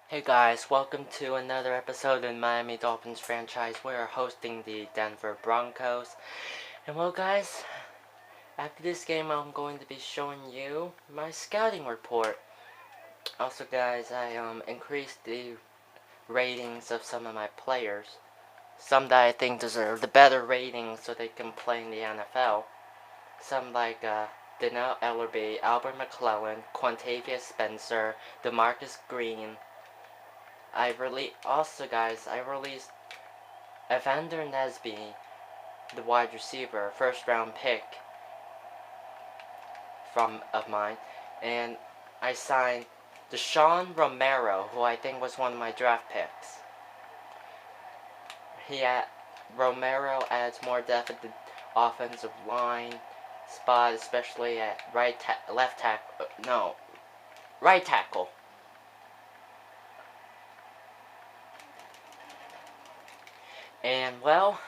Hey guys, welcome to another episode in Miami Dolphins franchise. We are hosting the Denver Broncos. And well guys, after this game I'm going to be showing you my scouting report. Also guys, I increased the ratings of some of my players. Some that I think deserve the better ratings so they can play in the NFL. Some like Danielle Ellerby, Albert McClellan, Quantavious Spencer, DeMarcus Green. I released Evander Nesby, the wide receiver, first round pick of mine, and I signed Deshaun Romero, who I think was one of my draft picks. Romero adds more depth at the offensive line spot, especially at right tackle. And well,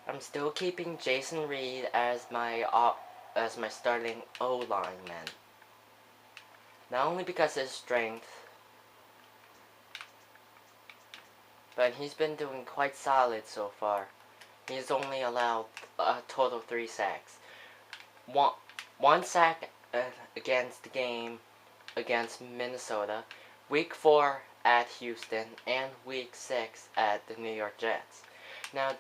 I'm still keeping Jason Reed as my starting O lineman. Not only because of his strength, but he's been doing quite solid so far. He's only allowed a total 3 sacks. One sack against the game against Minnesota, Week 4 at Houston, and Week 6 at the New York Jets. Now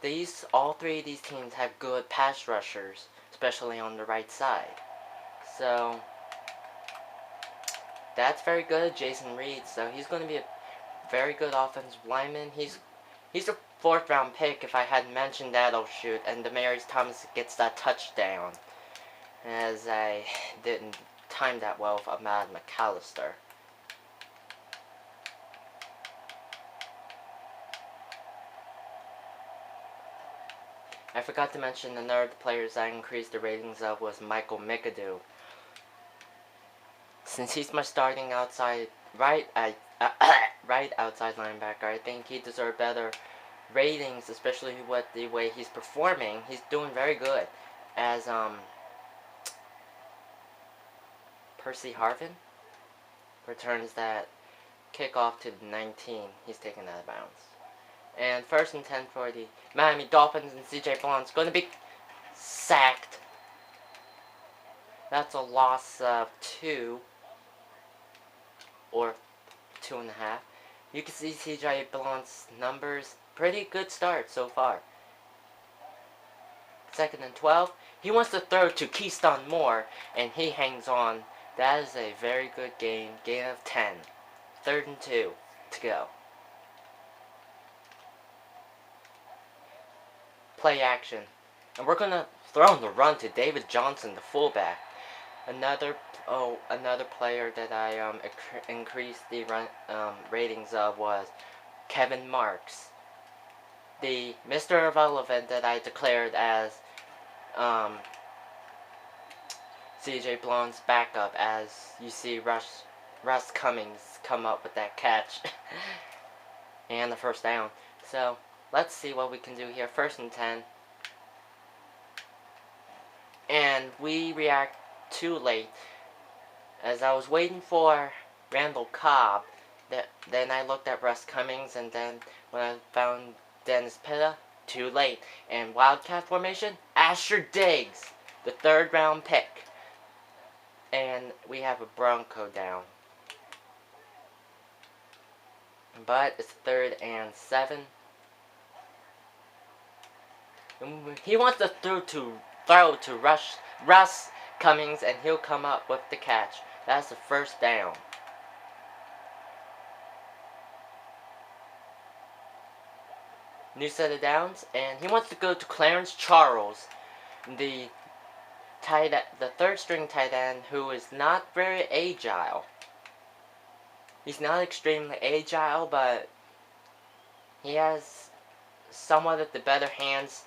all three of these teams have good pass rushers, especially on the right side. So that's very good, Jason Reed. So he's going to be a very good offensive lineman. He's a 4th round pick. If I hadn't mentioned that, oh shoot. And Demaryius Thomas gets that touchdown, as I didn't time that well with Ahmad McAllister. I forgot to mention another of the players I increased the ratings of was Michael McAdoo. Since he's my starting right outside linebacker, I think he deserves better ratings, especially with the way he's performing. He's doing very good. As Percy Harvin returns that kickoff to the 19, he's taken out of bounds. And 1st and 10 for the Miami Dolphins, and CJ Blount's going to be sacked. That's a loss of 2 or 2.5. You can see CJ Blount's numbers. Pretty good start so far. 2nd and 12. He wants to throw to Keyston Moore, and he hangs on. That is a very good game. Gain of 10. 3rd and 2 to go. Play action. And we're going to throw in the run to David Johnson, the fullback. Another player that I increased the ratings of was Kevin Marks, the Mr. Irrelevant that I declared as CJ Blount's backup, as you see Russ Cummings come up with that catch and the first down. So let's see what we can do here. 1st and 10, and we react too late. As I was waiting for Randall Cobb, then I looked at Russ Cummings, and then when I found Dennis Pitta, too late. And Wildcat formation, Asher Diggs, the 3rd round pick. And we have a Bronco down. But it's 3rd and 7. And he wants to throw to Russ Cummings, and he'll come up with the catch. That's the 1st down. New set of downs, and he wants to go to Clarence Charles, the 3rd string tight end, who is not very agile. He's not extremely agile, but he has somewhat of the better hands.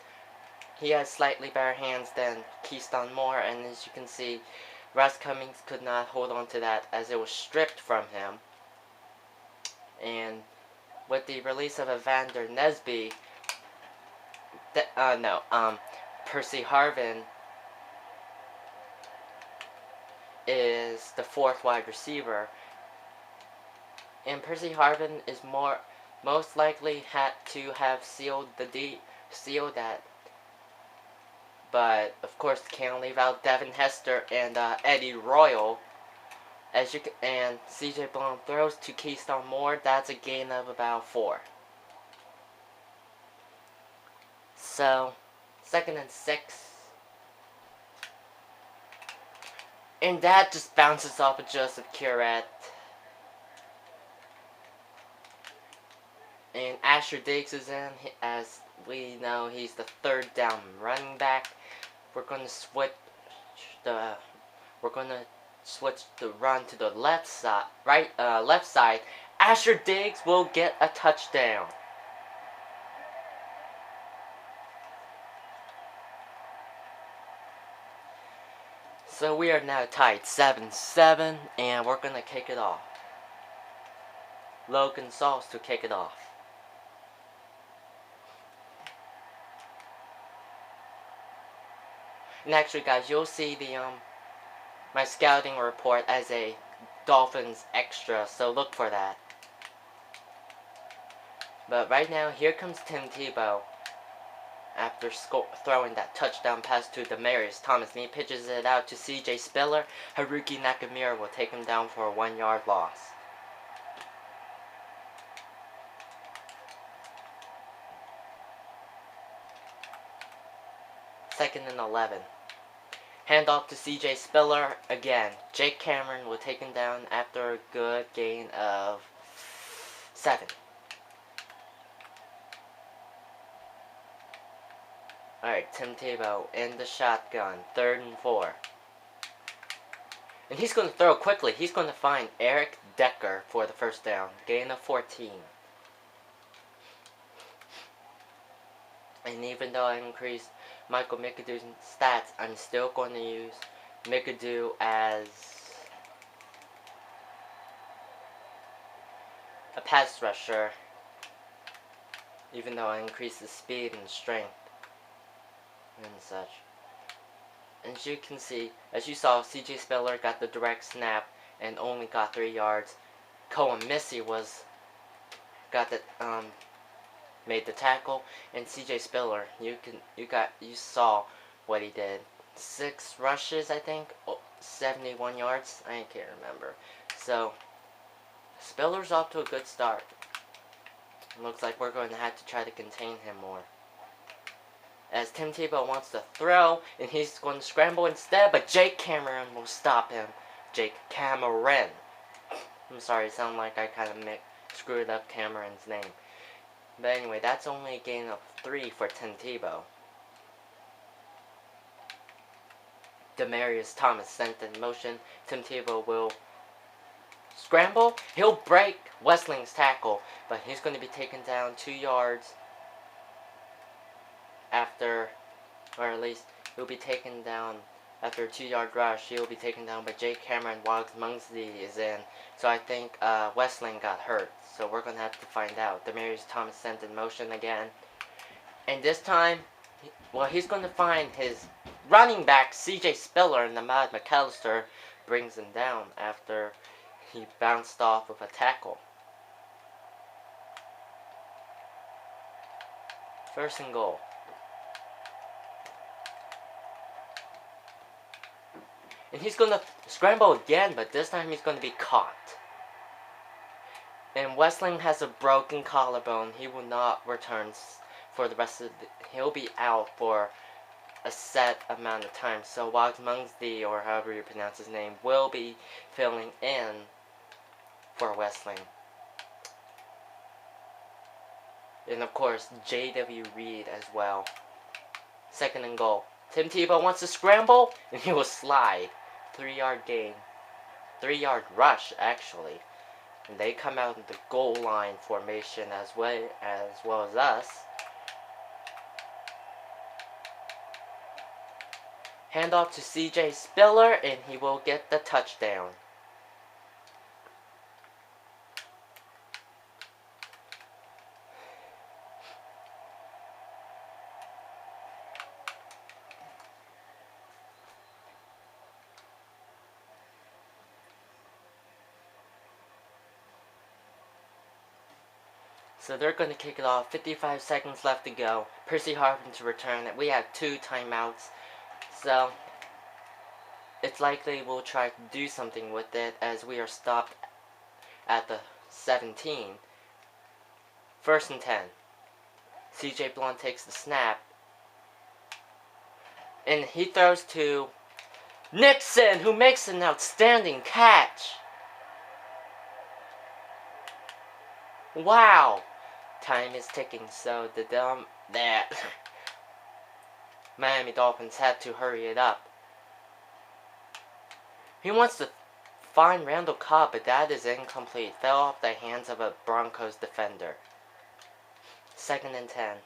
He has slightly better hands than Keyston Moore, and as you can see, Russ Cummings could not hold on to that as it was stripped from him. And with the release of Evander Nesby, Percy Harvin is the 4th wide receiver, And Percy Harvin is most likely had to have sealed that. But of course, can't leave out Devin Hester and Eddie Royal. And CJ Blount throws to Keystone Moore. That's a gain of about 4. So, 2nd and 6. And that just bounces off of Joseph Curette. And Asher Diggs is in. As we know, he's the 3rd down running back. We're going to switch the run to the left side. Asher Diggs will get a touchdown. So we are now tied 7-7, and we're going to kick it off. Logan Sauce to kick it off. And actually, guys, you'll see the my scouting report as a Dolphins extra, so look for that. But right now, here comes Tim Tebow. After throwing that touchdown pass to Demaryius Thomas, and he pitches it out to C.J. Spiller. Haruki Nakamura will take him down for a 1-yard loss. Second and 11. Handoff to C.J. Spiller again. Jake Cameron will take him down after a good gain of 7. Alright, Tim Tebow in the shotgun. 3rd and 4. And he's going to throw quickly. He's going to find Eric Decker for the 1st down. Gain of 14. And even though I increased Michael McAdoo's stats, I'm still going to use McAdoo as a pass rusher. Even though I increased his speed and strength and such. And as you can see, as you saw, C.J. Spiller got the direct snap and only got 3 yards. Cohen Missy made the tackle, and C.J. Spiller, you saw what he did. 6 rushes, I think, 71 yards. I can't remember. So Spiller's off to a good start. Looks like we're going to have to try to contain him more. As Tim Tebow wants to throw, and he's going to scramble instead, but Jake Cameron will stop him. Jake Cameron. I'm sorry, it sounded like I kind of screwed up Cameron's name. But anyway, that's only a gain of 3 for Tim Tebow. Demaryius Thomas sent in motion. Tim Tebow will scramble. He'll break Wesling's tackle, but he's going to be taken down 2 yards after, or at least he'll be taken down after a 2-yard rush. He'll be taken down by Jake Cameron while Mungsley is in. So I think Westling got hurt. So we're going to have to find out. Demaryius Thomas sent in motion again. And this time, well, he's going to find his running back, C.J. Spiller, and Ahmad McAllister brings him down after he bounced off of a tackle. 1st and goal. And he's going to scramble again, but this time he's going to be caught. And Westling has a broken collarbone. He will not return for the rest of he'll be out for a set amount of time. So Wags Mungsley, or however you pronounce his name, will be filling in for Westling. And of course, J.W. Reed as well. 2nd and goal. Tim Tebow wants to scramble, and he will slide. 3-yard gain. 3-yard rush, actually. And they come out in the goal line formation as well as us. Handoff to C.J. Spiller, and he will get the touchdown. So they're going to kick it off. 55 seconds left to go. Percy Harvin to return it. We have 2 timeouts. So it's likely we'll try to do something with it as we are stopped at the 17. First and 10. CJ Blunt takes the snap. And he throws to Nixon, who makes an outstanding catch. Wow. Time is ticking, so Miami Dolphins had to hurry it up. He wants to find Randall Cobb, but that is incomplete. Fell off the hands of a Broncos defender. Second and 10.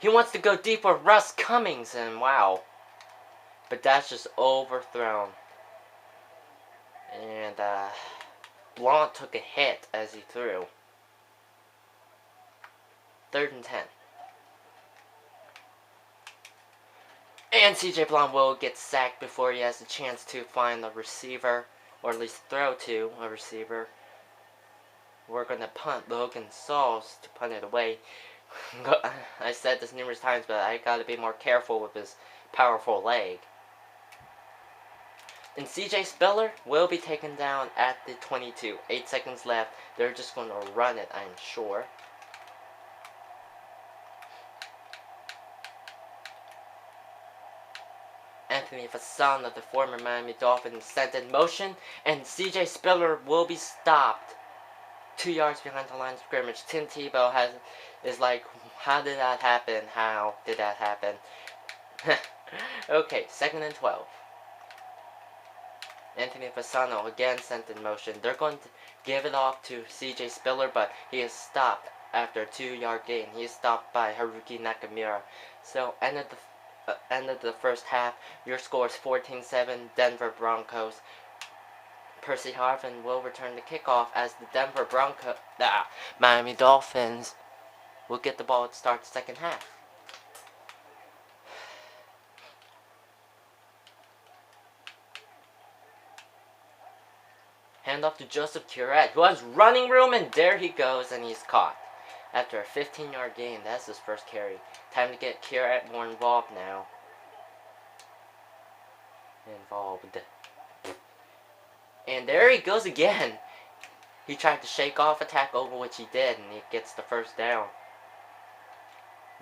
He wants to go deep for Russ Cummings, and wow. But that's just overthrown. And Blount took a hit as he threw. Third and 10. And CJ Blount will get sacked before he has a chance to find the receiver, or at least throw to a receiver. We're going to punt Logan Sauls to punt it away. I said this numerous times, but I got to be more careful with his powerful leg. And CJ Spiller will be taken down at the 22. 8 seconds left. They're just going to run it, I'm sure. Anthony Fasson of the former Miami Dolphins sent in motion, and CJ Spiller will be stopped 2 yards behind the line of scrimmage. Tim Tebow is like, how did that happen? How did that happen? Okay, second and 12. Anthony Fasano again sent in motion. They're going to give it off to CJ Spiller, but he is stopped after a 2-yard gain. He is stopped by Haruki Nakamura. So, end of the first half. Your score is 14-7, Denver Broncos. Percy Harvin will return the kickoff as the Miami Dolphins will get the ball to start the second half. Hand off to Joseph Curette, who has running room, and there he goes, and he's caught. After a 15-yard gain, that's his first carry. Time to get Curette more involved now. And there he goes again. He tried to shake off a tackle, which he did, and he gets the first down.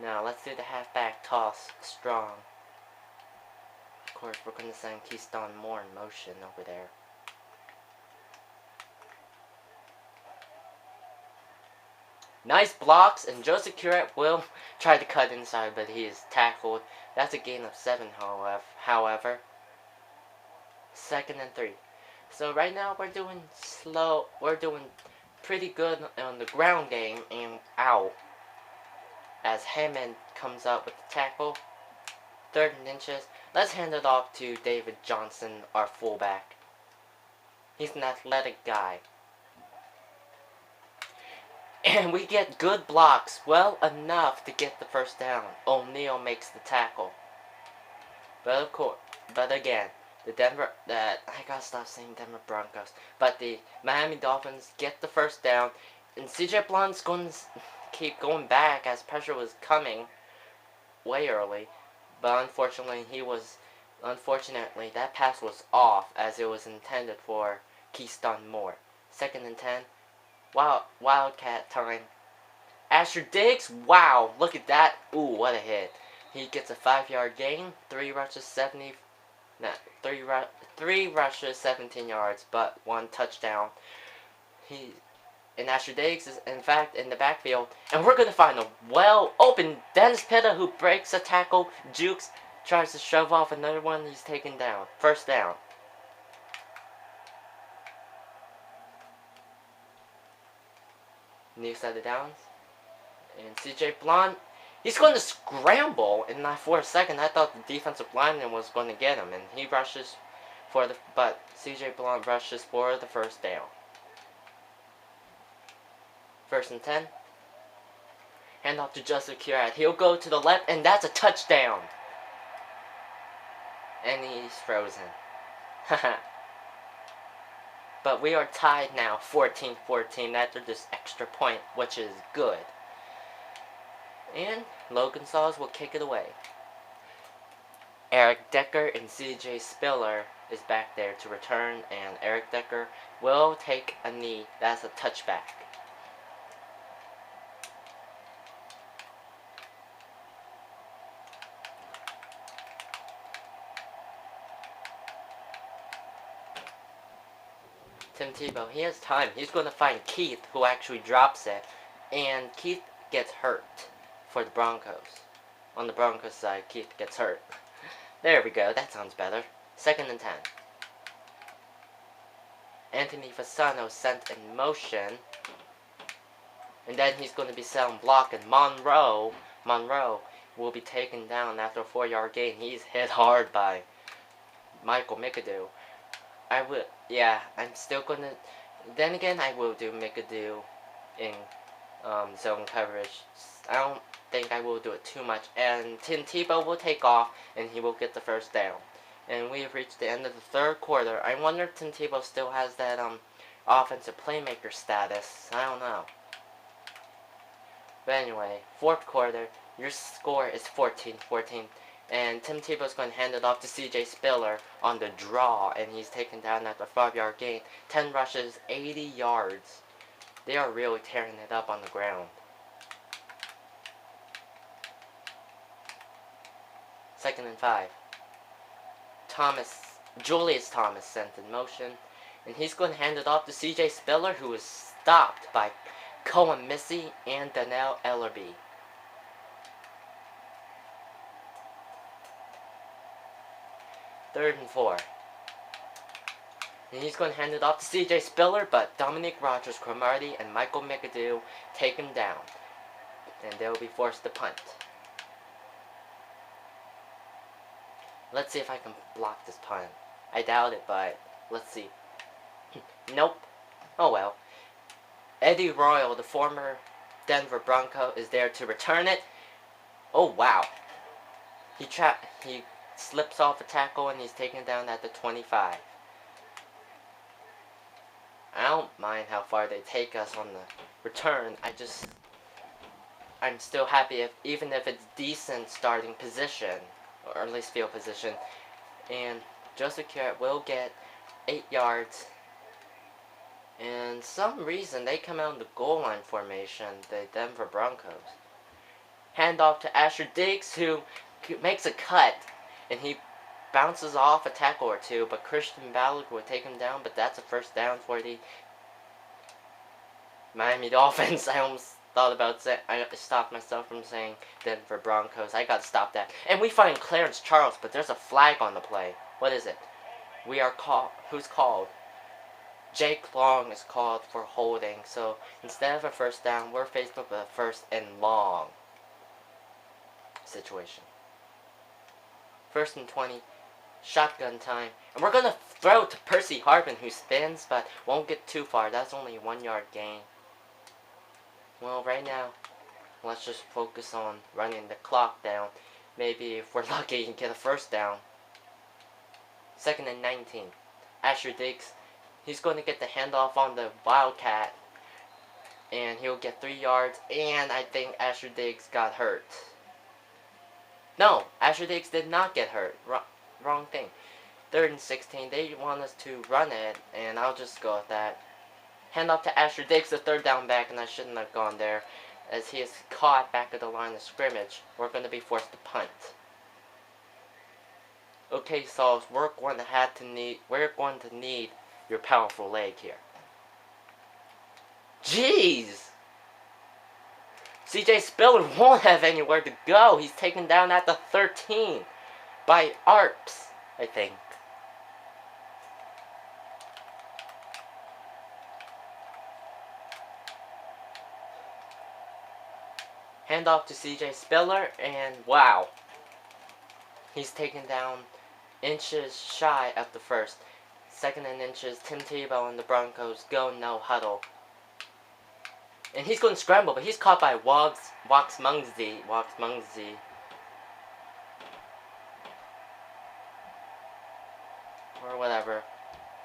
Now, let's do the halfback toss strong. Of course, we're going to send Keystone Moore in motion over there. Nice blocks, and Joseph Curette will try to cut inside, but he is tackled. That's a gain of 7, however. Second and 3. So right now we're doing pretty good on the ground game, and as Hammond comes up with the tackle. 3rd and inches. Let's hand it off to David Johnson, our fullback. He's an athletic guy. And we get good blocks, well enough to get the first down. O'Neal makes the tackle. But again, I gotta stop saying Denver Broncos. But the Miami Dolphins get the first down, and CJ Blount's going to keep going back as pressure was coming way early. But unfortunately, that pass was off as it was intended for Keystone Moore. 2nd and 10. Wow, Wildcat time. Asher Diggs, wow, look at that. Ooh, what a hit. He gets a 5-yard gain, 3 rushes, 17 yards, but 1 touchdown. And Asher Diggs is, in fact, in the backfield. And we're going to find a well-open Dennis Pitta, who breaks a tackle. Jukes tries to shove off another one. He's taken down. First down. New set of downs. And CJ Blount, he's going to scramble. And for a second, I thought the defensive lineman was going to get him. And he rushes but CJ Blount rushes for the first down. 1st and 10. Hand off to Joseph Curette. He'll go to the left, and that's a touchdown. And he's frozen. But we are tied now, 14-14, after this extra point, which is good. And Logan Sauls will kick it away. Eric Decker and CJ Spiller is back there to return, and Eric Decker will take a knee. That's a touchback. Tim Tebow, he has time. He's going to find Keith, who actually drops it, and Keith gets hurt for the Broncos. On the Broncos side, Keith gets hurt. There we go, that sounds better. 2nd and 10. Anthony Fasano sent in motion, and then he's going to be selling block, and Monroe will be taken down after a 4-yard gain. He's hit hard by Michael McAdoo. I'm still gonna, then again, I will do McAdoo in zone coverage. I don't think I will do it too much, and Tim Tebow will take off, and he will get the first down. And we have reached the end of the 3rd quarter. I wonder if Tim Tebow still has that offensive playmaker status. I don't know. But anyway, 4th quarter, your score is 14-14. And Tim Tebow's going to hand it off to CJ Spiller on the draw, and he's taken down at the 5-yard gain. 10 rushes, 80 yards. They are really tearing it up on the ground. 2nd and 5. Julius Thomas sent in motion, and he's going to hand it off to CJ Spiller, who is stopped by Cohen Missy and Donnell Ellerby. 3rd and 4. And he's going to hand it off to CJ Spiller, but Dominic Rodgers-Cromartie and Michael McAdoo take him down, and they'll be forced to punt. Let's see if I can block this punt. I doubt it, but let's see. Nope. Oh well. Eddie Royal, the former Denver Bronco, is there to return it. Oh wow. He slips off a tackle, and he's taken down at the 25. I don't mind how far they take us on the return. I'm still happy even if it's decent starting position, or at least field position. And Joseph Carrot will get 8 yards. And some reason they come out in the goal line formation, the Denver Broncos. Hand off to Asher Diggs, who makes a cut, and he bounces off a tackle or two, but Christian Ballard will take him down, but that's a first down for the Miami Dolphins. I almost thought about saying, I stopped myself from saying Denver Broncos. I got to stop that. And we find Clarence Charles, but there's a flag on the play. What is it? Who's called? Jake Long is called for holding. So instead of a first down, we're faced with a 1st and long situation. 1st and 20, shotgun time. And we're going to throw to Percy Harvin, who spins, but won't get too far. That's only a 1-yard gain. Well, right now, let's just focus on running the clock down. Maybe if we're lucky, get a first down. 2nd and 19. Asher Diggs, he's going to get the handoff on the Wildcat, and he'll get 3 yards, and I think Asher Diggs got hurt. No, Asher Diggs did not get hurt. Wrong thing. 3rd and 16. They want us to run it, and I'll just go with that. Hand off to Asher Diggs, the 3rd down back, and I shouldn't have gone there, as he is caught back at the line of scrimmage. We're going to be forced to punt. Okay, Sauls, we're going to need your powerful leg here. Jeez! CJ Spiller won't have anywhere to go. He's taken down at the 13 by Arps, I think. Hand off to CJ Spiller, and wow. He's taken down inches shy of the 1st. 2nd and inches, Tim Tebow and the Broncos go no huddle. And he's going to scramble, but he's caught by Wax Mungsy. or whatever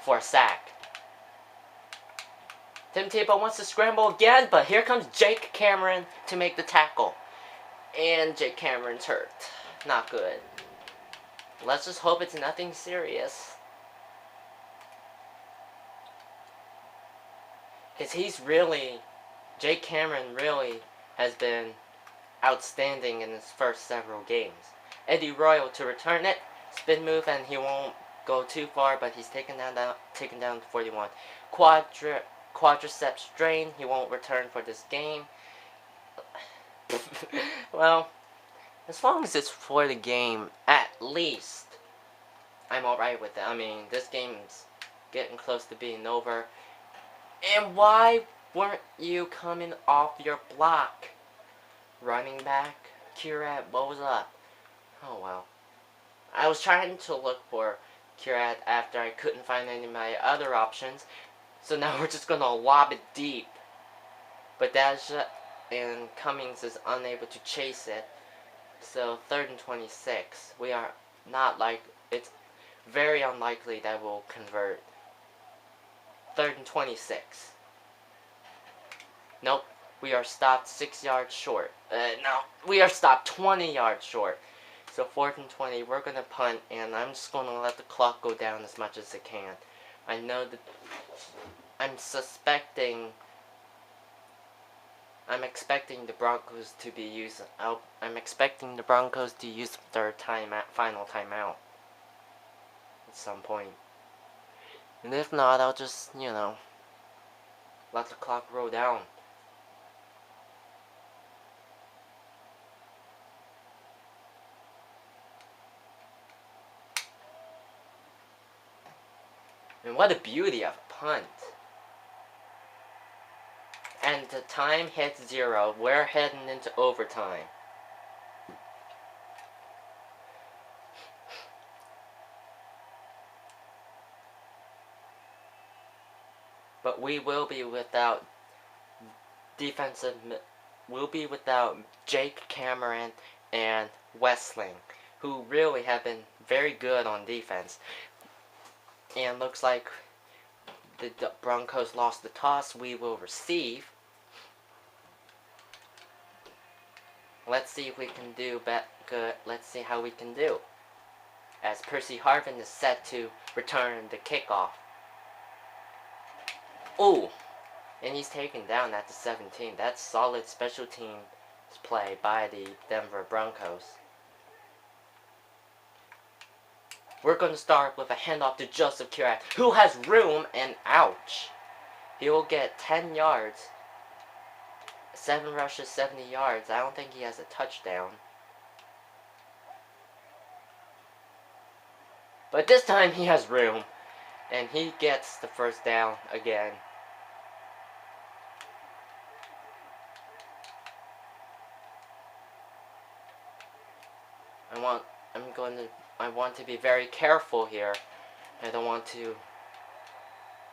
for a sack. Tim Tebow wants to scramble again, but here comes Jake Cameron to make the tackle. And Jake Cameron's hurt. Not good. Let's just hope it's nothing serious. Because Jake Cameron really has been outstanding in his first several games. Eddie Royal to return it. Spin move, and he won't go too far, but he's taken down to 41. Quadricep strain. He won't return for this game. Well, as long as it's for the game, at least I'm alright with it. I mean, this game's getting close to being over. And why weren't you coming off your block? Running back? Curat, what was up? Oh well. I was trying to look for Curat after I couldn't find any of my other options. So now we're just gonna lob it deep. But and Cummings is unable to chase it. So 3rd and 26. We are not it's very unlikely that we'll convert. 3rd and 26. Nope. We are stopped 6 yards short. No. We are stopped 20 yards short. So 4th and 20. We're going to punt. And I'm just going to let the clock go down as much as it can. I know that I'm expecting the Broncos to be using. I'm expecting the Broncos to use their final timeout at some point. And if not, I'll just, let the clock roll down. And what a beauty of a punt. And the time hits 0. We're heading into overtime. But we will be without we'll be without Jake Cameron and Westling, who really have been very good on defense. And looks like the Broncos lost the toss. We will receive. Let's see if we can do good. Let's see how we can do. As Percy Harvin is set to return the kickoff. Oh, and he's taken down at the 17. That's solid special teams play by the Denver Broncos. We're going to start with a handoff to Joseph Curat, who has room, and ouch. He will get 10 yards. 7 rushes, 70 yards. I don't think he has a touchdown. But this time he has room. And he gets the first down again. I want to be very careful here. I don't want to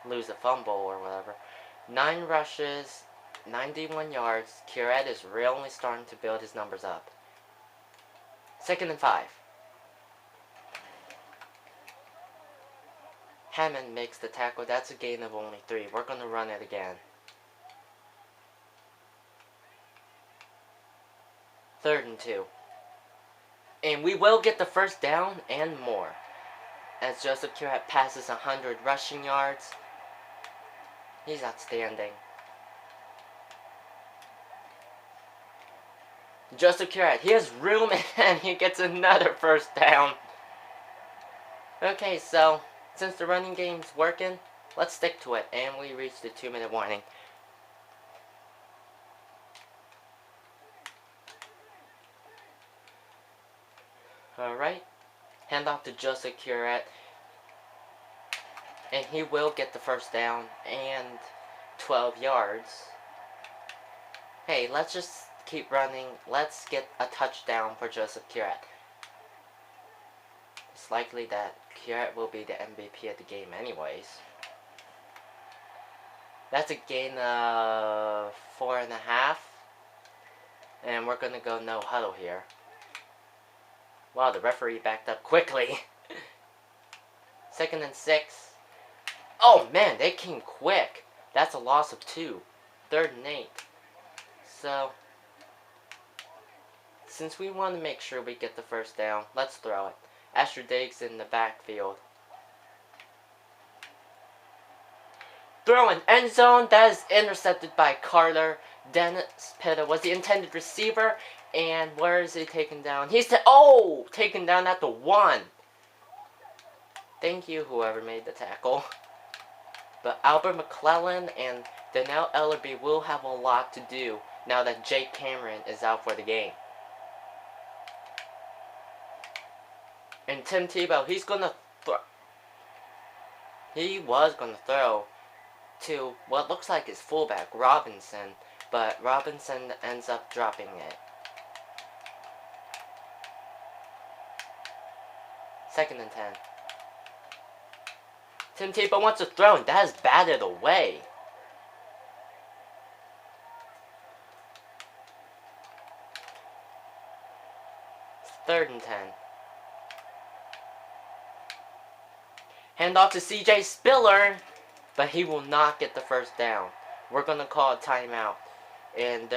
lose a fumble or whatever. 9 rushes, 91 yards. Curat is really starting to build his numbers up. 2nd and 5. Hammond makes the tackle. That's a gain of only 3. We're going to run it again. 3rd and 2. And we will get the first down and more. As Joseph Curat passes 100 rushing yards. He's outstanding. Joseph Curat, he has room and he gets another first down. Okay, so since the running game's working, let's stick to it. And we reach the 2-minute warning. Alright. Hand off to Joseph Curat. And he will get the first down and 12 yards. Hey, let's just keep running. Let's get a touchdown for Joseph Curat. It's likely that Curat will be the MVP of the game anyways. That's a gain of 4.5. And we're going to go no huddle here. Wow, the referee backed up quickly. Second and 6. Oh man, they came quick. That's a loss of 2. Third and 8. So, since we want to make sure we get the first down, let's throw it. Asher Diggs in the backfield. Throw in end zone. That is intercepted by Carter. Dennis Pitta was the intended receiver. And where is he taken down? He's taken down at the 1. Thank you, whoever made the tackle. But Albert McClellan and Donnell Ellerby will have a lot to do now that Jake Cameron is out for the game. And Tim Tebow, he was gonna throw to what looks like his fullback, Robinson, but Robinson ends up dropping it. Second and 10. Tim Tebow wants to throw, and that is batted away. Third and 10. Hand off to CJ Spiller, but he will not get the first down. We're going to call a timeout. And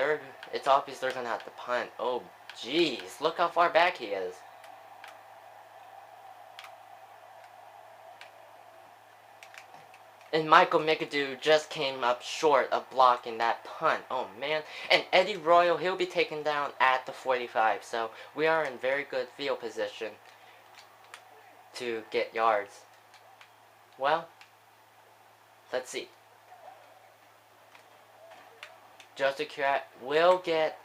it's obvious they're going to have to punt. Oh, jeez. Look how far back he is. And Michael McAdoo just came up short of blocking that punt. Oh, man. And Eddie Royal, he'll be taken down at the 45. So, we are in very good field position to get yards. Well, let's see. Joseph Curat will get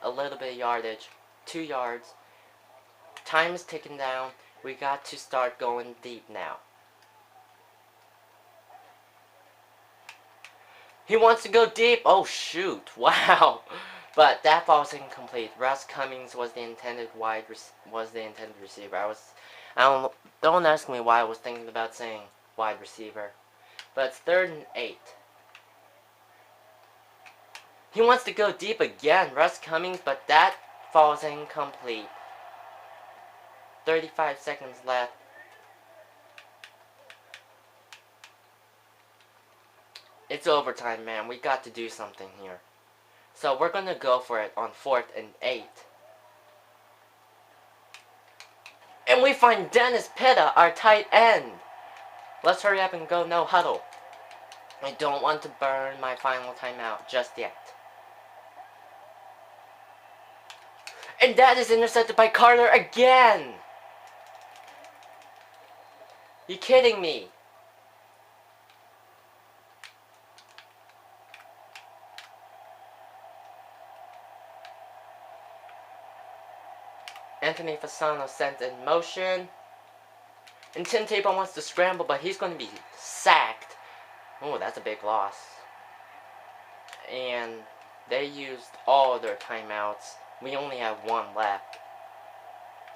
a little bit of yardage. 2 yards. Time is ticking down. We got to start going deep now. He wants to go deep. Oh, shoot. Wow. But that ball's incomplete. Russ Cummings was the intended receiver. Don't ask me why I was thinking about saying wide receiver. But it's third and 8. He wants to go deep again, Russ Cummings, but that falls incomplete. 35 seconds left. It's overtime, man. We got to do something here. So we're going to go for it on 4th and 8. And we find Dennis Pitta, our tight end. Let's hurry up and go no huddle. I don't want to burn my final timeout just yet. And that is intercepted by Carter again. You kidding me? Anthony Fasano sent in motion. And Tim Tebow wants to scramble, but he's going to be sacked. Oh, that's a big loss. And they used all their timeouts. We only have 1 left.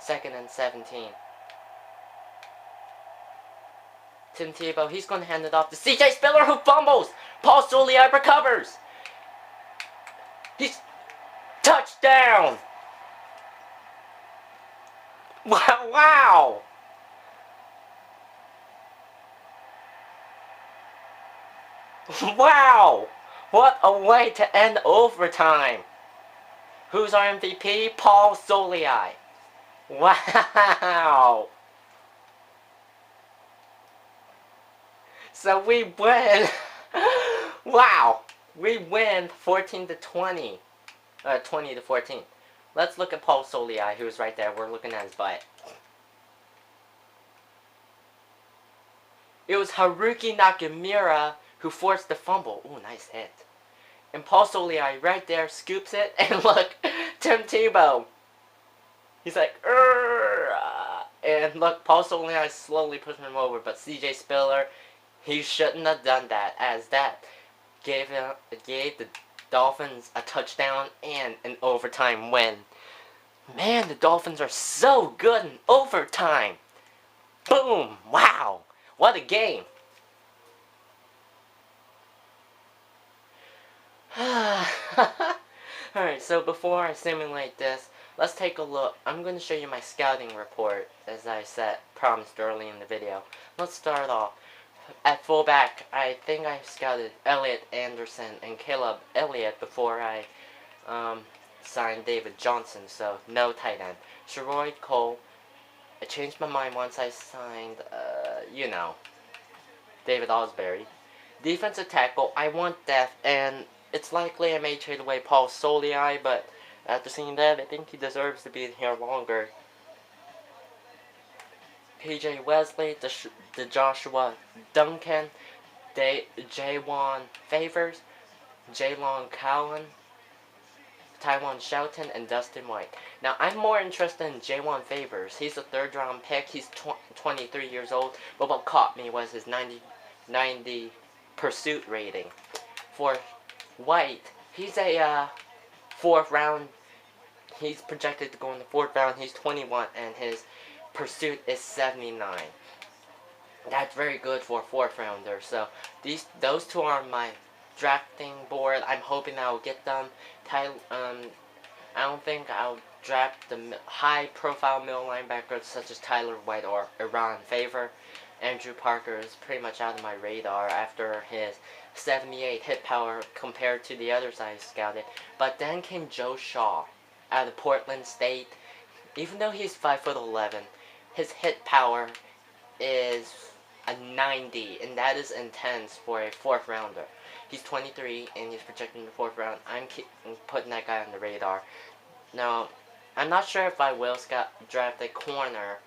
2nd and 17. Tim Tebow, he's going to hand it off to CJ Spiller, who fumbles. Paul Soliai recovers. He's touchdown. Wow, wow. Wow. What a way to end overtime. Who's our MVP? Paul Soliai. Wow. So we win. Wow. We win 14-20. 20-14. Let's look at Paul Soliai, who's right there. We're looking at his butt. It was Haruki Nakamura who forced the fumble. Ooh, nice hit. And Paul Soliai right there scoops it. And look, Tim Tebow. He's like, and look, Paul Soliai slowly pushing him over. But CJ Spiller, he shouldn't have done that, as that gave the Dolphins a touchdown and an overtime win. Man, the Dolphins are so good in overtime. Boom. Wow. What a game. Alright, so before I simulate this, let's take a look. I'm going to show you my scouting report, as I said, promised early in the video. Let's start off. At fullback, I think I scouted Elliot Anderson and Caleb Elliott before I signed David Johnson, so no tight end. Sherroy Cole, I changed my mind once I signed, David Osbury. Defensive tackle, I want depth, and it's likely I may trade away Paul Soliai, but after seeing that, I think he deserves to be in here longer. PJ Wesley, the Joshua Duncan, Jaywan Favors, Jaylon Cowan, Taiwan Shelton, and Dustin White. Now, I'm more interested in Jaywan Favors. He's a third-round pick. He's 23 years old, but what caught me was his 90 pursuit rating. For White, he's a fourth round. He's projected to go in the fourth round. He's 21, and his pursuit is 79. That's very good for a fourth rounder. So those two are on my drafting board. I'm hoping I'll get them. I don't think I'll draft the high-profile middle linebackers such as Tyler White or Iran Favor. Andrew Parker is pretty much out of my radar after his 78 hit power compared to the others I scouted. But then came Joe Shaw out of Portland State. Even though he's 5'11", his hit power is a 90, and that is intense for a fourth rounder. He's 23, and he's projected in the fourth round. I'm putting that guy on the radar. Now, I'm not sure if I will draft a corner,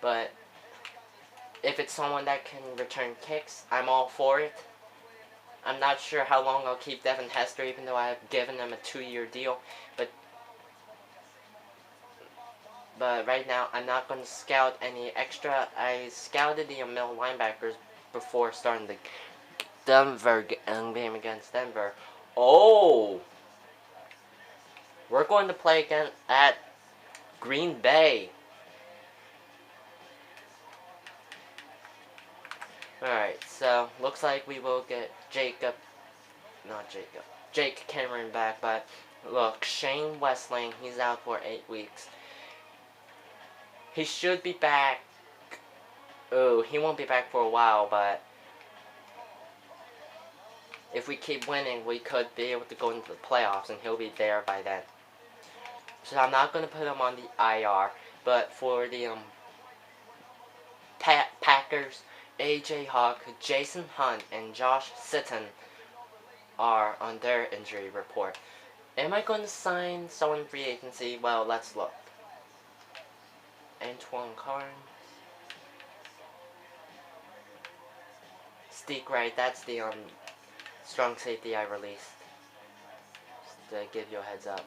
but if it's someone that can return kicks, I'm all for it. I'm not sure how long I'll keep Devin Hester, even though I've given him a 2-year deal. But right now, I'm not going to scout any extra. I scouted the middle linebackers before starting the Denver game against Denver. Oh! We're going to play again at Green Bay. Alright, so looks like we will get Jake Cameron back, but look, Shane Westling, he's out for 8 weeks. He should be back. Oh, he won't be back for a while, but if we keep winning, we could be able to go into the playoffs, and he'll be there by then. So I'm not going to put him on the IR, but for the Packers, AJ Hawk, Jason Hunt, and Josh Sitton are on their injury report. Am I going to sign someone in free agency? Well, let's look. Antoine Carnes, Steak Wright, that's the strong safety I released. Just to give you a heads up.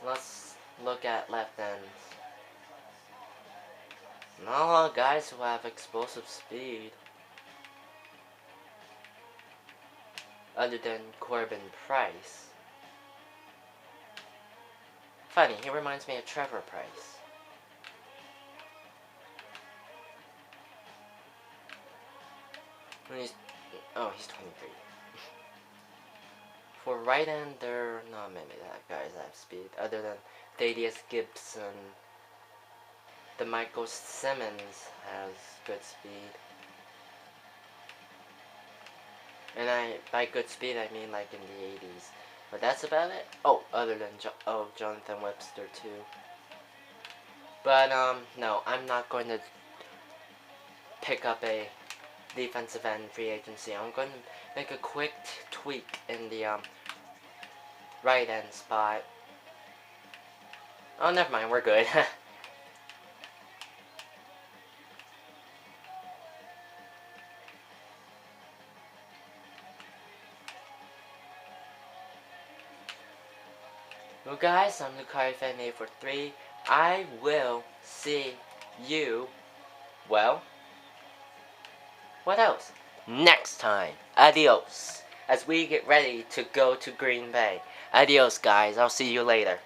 Let's look at left ends. Not a lot of guys who have explosive speed. Other than Corbin Price. Funny, he reminds me of Trevor Price. He's 23. For right end, there are not many guys that have speed, other than Thaddeus Gibson. The Michael Simmons has good speed. And by good speed, I mean like in the 80s. But that's about it. Oh, other than Jonathan Webster too. But no, I'm not going to pick up a defensive end free agency. I'm going to make a quick tweak in the right end spot. Oh, never mind, we're good. Well guys, I'm LukariFan843. I will see you, well, what else? Next time. Adios. As we get ready to go to Green Bay. Adios guys, I'll see you later.